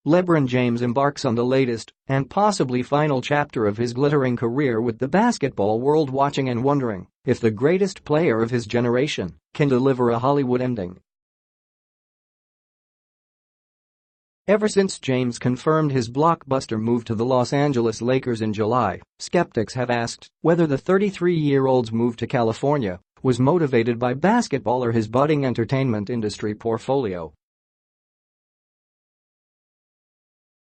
LeBron James embarks on the latest and possibly final chapter of his glittering career, with the basketball world watching and wondering if the greatest player of his generation can deliver a Hollywood ending. Ever since James confirmed his blockbuster move to the Los Angeles Lakers in July, skeptics have asked whether the 33-year-old's move to California was motivated by basketball or his budding entertainment industry portfolio.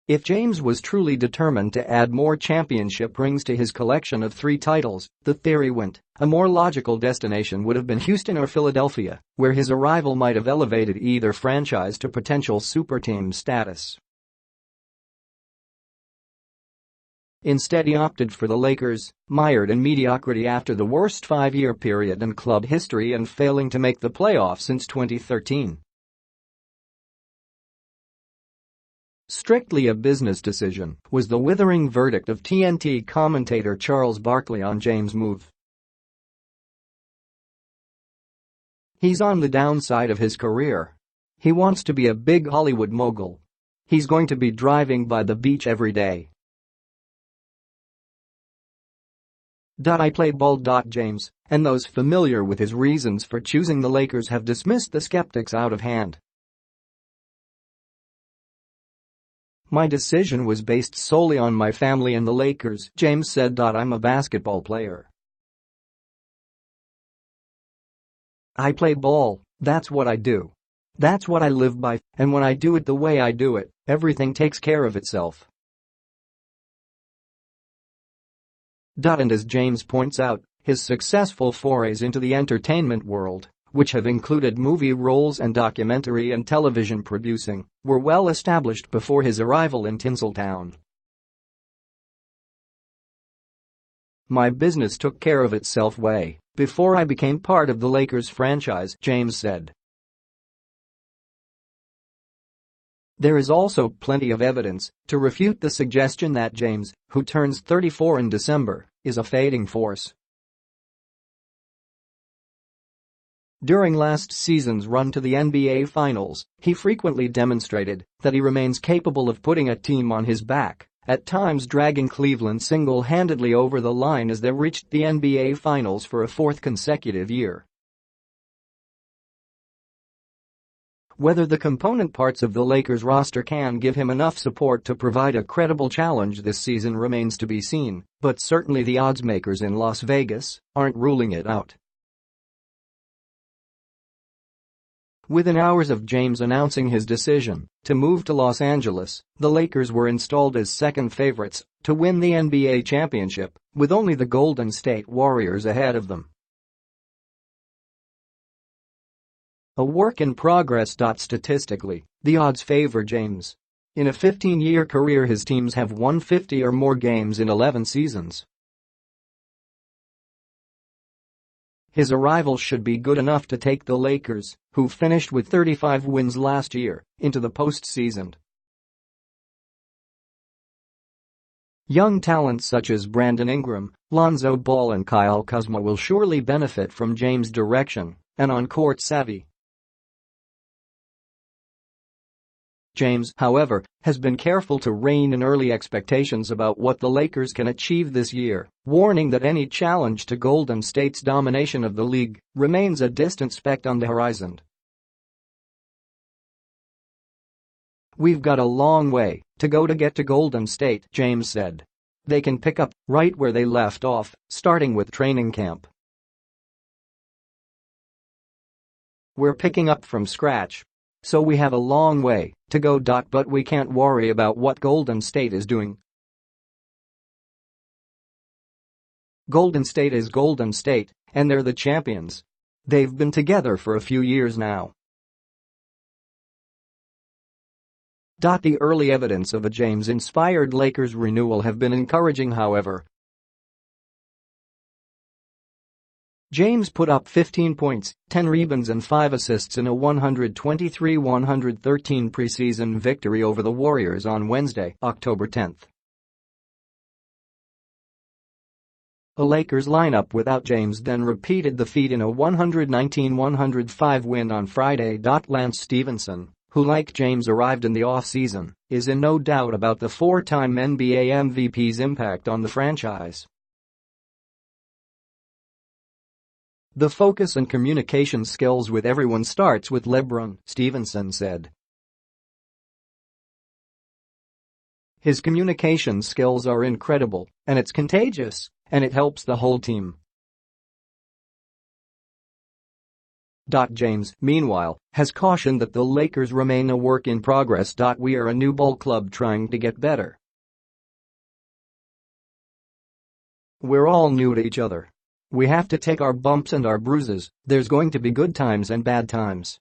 If James was truly determined to add more championship rings to his collection of 3 titles, the theory went, a more logical destination would have been Houston or Philadelphia, where his arrival might have elevated either franchise to potential superteam status. Instead, he opted for the Lakers, mired in mediocrity after the worst 5-year period in club history and failing to make the playoffs since 2013. Strictly a business decision, was the withering verdict of TNT commentator Charles Barkley on James' move. He's on the downside of his career. He wants to be a big Hollywood mogul. He's going to be driving by the beach every day. I play ball. James, and those familiar with his reasons for choosing the Lakers have dismissed the skeptics out of hand. My decision was based solely on my family and the Lakers, James said. I'm a basketball player. I play ball, that's what I do. That's what I live by, and when I do it the way I do it, everything takes care of itself. And as James points out, his successful forays into the entertainment world, which have included movie roles and documentary and television producing, were well established before his arrival in Tinseltown. My business took care of itself way before I became part of the Lakers franchise, James said. There is also plenty of evidence to refute the suggestion that James, who turns 34 in December, is a fading force. During last season's run to the NBA Finals, he frequently demonstrated that he remains capable of putting a team on his back, at times dragging Cleveland single-handedly over the line as they reached the NBA Finals for a 4th consecutive year. Whether the component parts of the Lakers roster can give him enough support to provide a credible challenge this season remains to be seen, but certainly the oddsmakers in Las Vegas aren't ruling it out. Within hours of James announcing his decision to move to Los Angeles, the Lakers were installed as second favorites to win the NBA championship, with only the Golden State Warriors ahead of them. A work in progress. Statistically, the odds favor James. In a 15-year career, his teams have won 50 or more games in 11 seasons. His arrival should be good enough to take the Lakers, who finished with 35 wins last year, into the postseason. Young talents such as Brandon Ingram, Lonzo Ball and Kyle Kuzma will surely benefit from James' direction and on-court savvy. James, however, has been careful to rein in early expectations about what the Lakers can achieve this year, warning that any challenge to Golden State's domination of the league remains a distant speck on the horizon. "We've got a long way to go to get to Golden State," James said. "They can pick up right where they left off, starting with training camp. We're picking up from scratch. So we have a long way to go. But we can't worry about what Golden State is doing. Golden State is Golden State, and they're the champions. They've been together for a few years now." The early evidence of a James-inspired Lakers renewal have been encouraging, however. James put up 15 points, 10 rebounds and 5 assists in a 123-113 preseason victory over the Warriors on Wednesday, October 10. A Lakers lineup without James then repeated the feat in a 119-105 win on Friday. Lance Stevenson, who like James arrived in the off-season, is in no doubt about the four-time NBA MVP's impact on the franchise. The focus and communication skills with everyone starts with LeBron, Stevenson said. His communication skills are incredible, and it's contagious, and it helps the whole team. James, meanwhile, has cautioned that the Lakers remain a work in progress. We are a new ball club trying to get better. We're all new to each other. We have to take our bumps and our bruises. There's going to be good times and bad times.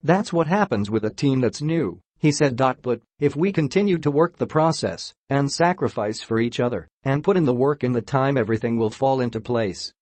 That's what happens with a team that's new, he said. But if we continue to work the process and sacrifice for each other and put in the work and the time, everything will fall into place.